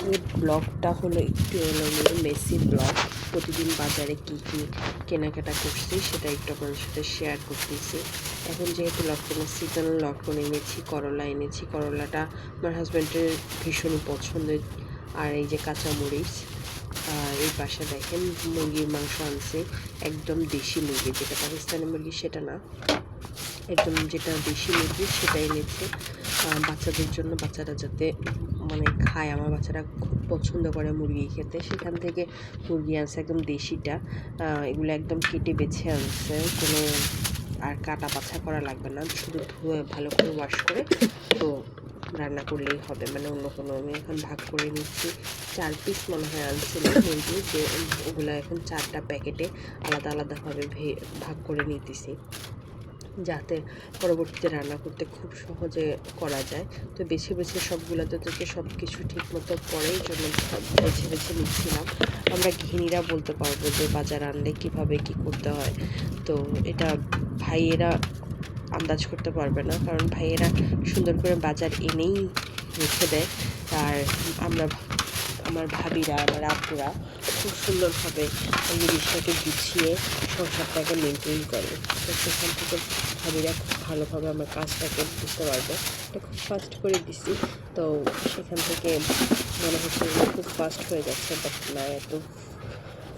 আজকের ব্লগটা হলো একটু এলোমেলো মেসি ব্লগ। প্রতিদিন বাজারে কি কি কেনাকাটা করছি সেটা একটু আপনাদের সাথে শেয়ার করতেছি। এখন যেহেতু লটকনের সিজন, লটকন এনেছি, করলা এনেছি। করলাটা আমার হাজব্যান্ডের ভীষণই পছন্দের। আর এই যে কাঁচামরিচ, এই পাশে দেখেন মুরগির মাংস আনছে, একদম দেশি মুরগি, যেটা পাকিস্তানি মুরগি সেটা না, একদম যেটা দেশি মুরগি সেটা এনেছে বাচ্চাদের জন্য। বাচ্চারা যাতে মানে খায়, আমার বাচ্চারা খুব পছন্দ করে মুরগি খেতে, সেখান থেকে মুরগি আনছে একদম দেশিটা। এগুলো একদম কেটে বেছে আনছে, কোনো আর কাটা বাছা করা লাগবে না, শুধু ধুয়ে ভালো করে ওয়াশ করে তো রান্না করলেই হবে। মানে অন্য কোনো, আমি এখন ভাগ করে নিচ্ছি। 4 পিস মনে হয় আনছিল মুরগি, যে ওগুলো এখন 4টা প্যাকেটে আলাদা আলাদাভাবে ভাগ করে নিতেছি, যাতে পরবর্তীতে রান্না করতে খুব সহজে করা যায়। তো বেছে বেছে সবগুলোতে থেকে সব কিছু ঠিক মতো পরেই জন্য বেছে বেছে নিচ্ছিলাম। আমরা গৃহিণীরা বলতে পারবো যে বাজার আনলে কীভাবে কী করতে হয়। তো এটা ভাইয়েরা আন্দাজ করতে পারবে না, কারণ ভাইয়েরা সুন্দর করে বাজার এনেই রেখে দেয়। আর আমার ভাবিরা, আমার আপুরা খুব সুন্দরভাবে এই জিনিসটাকে গুছিয়ে সংসারটাকে মেনটেন করে। তো সেখান থেকে ভাবিরা খুব ভালোভাবে আমার কাজটাকে বুঝতে পারবে। এটা খুব ফাস্ট করে দিছি, তো সেখান থেকে মনে হচ্ছে খুব ফাস্ট হয়ে যাচ্ছে, বাট না, এত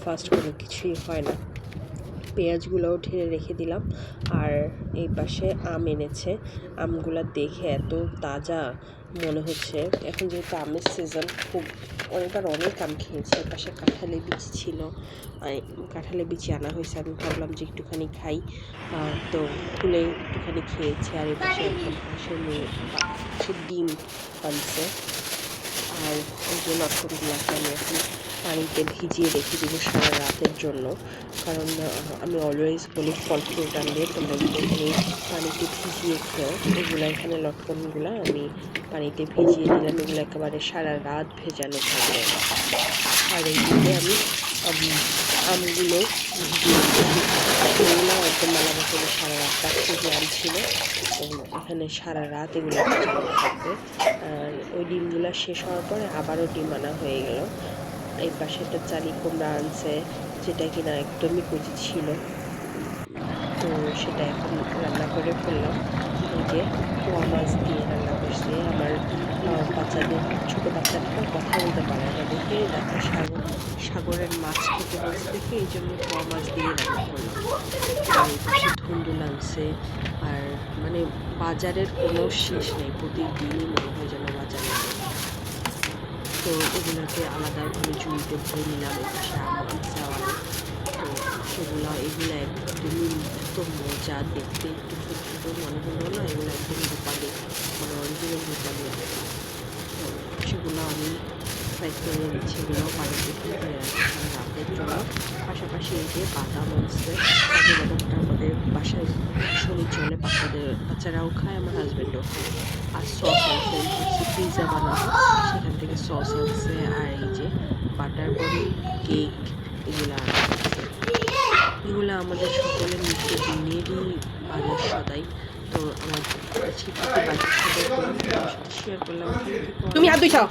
ফাস্ট কোনো কিছুই হয় না। পেঁয়াজগুলোও ঢেলে রেখে দিলাম। আর এই পাশে আম এনেছে, আমগুলো দেখে এত তাজা মনে হচ্ছে। এখন যেহেতু আমের সিজন, খুব অনেক আম খেয়েছি। এর পাশে কাঁঠালের বিচি ছিল, কাঁঠালের বিচি আনা হয়েছে, আমি ভাবলাম যে একটুখানি খাই, তো খুলে একটুখানি খেয়েছি। আর এই পাশে এখন হাঁসের ডিম আনছে। আর ওই যে লটকনগুলোকে আমি এখন পানিতে ভিজিয়ে রেখে দেবো সারা রাতের জন্য, কারণ আমি অলওয়েজ বলি ফল ফ্রুট আনলে তোমরা এখানে পানিতে ভিজিয়ে খেও। এগুলো এখানে লটকনগুলো আমি পানিতে ভিজিয়ে দিলাম, এগুলো একেবারে সারা রাত ভেজানো থাকবে। আর এইদিকে আমি আমগুলো এগুলো একদম মালা বছরে সারা রাতটা খুঁজে আম ছিল, এখানে সারা রাত এগুলো ভেজানো থাকবে। আর ওই ডিমগুলো শেষ হওয়ার পরে আবারও ডিম আনা হয়ে গেল। এই পাশে একটা চালি কুমড়া আনছে, যেটা কিনা একদমই কচি ছিল, তো সেটা এখন রান্না করে ফেললাম। এই যে পোয়া মাছ দিয়ে রান্না করছি। আমার বাচ্চাদের, ছোটো বাচ্চাটা কথা বলতে পারে না দেখে, দেখো সাগরের মাছ খেতে বলছে দেখে এই জন্য পোয়া মাছ দিয়ে রান্না করলাম। আর এই পাশে ধুন্দুল আনছে। আর মানে বাজারের কোনো শেষ নেই, প্রতিদিনই মনে হয় যেন বাজারে। তো এগুলোকে আলাদাভাবে ঝুড়িতে ভরে নিলাম। এই পাশে আম আনছে আবার, তো এগুলো একদমই এত মজা দেখতে, একটু ছোটো ছোটো মনে হলো না, এগুলো একদম রূপালি, মানে অরিজিনাল রূপালি। তো সেগুলো আমি ফ্রাই করে দিচ্ছি, এগুলোও বাড়িতে ফেলে রাখি সারা রাতের জন্য। পাশাপাশি এই যে বাদাম আনছে, কাজু বাদামটা আমাদের বাসায় ভীষণই চলে, বাচ্চারাও খায়, আমার হাজব্যান্ডও খায়। আর সস আনছে, হচ্ছে পিৎজা বানাবো, সেখান থেকে সস আনছে। আর এই যে বাটার বড়ি, কেক, এগুলো আনছে। এগুলো আমাদের সকলের নিত্যদিনেরই বাজার সদাই। তো আমার আজকে বাজার সদাই করে শেয়ার করলাম। তুমি হাত ধুইছো?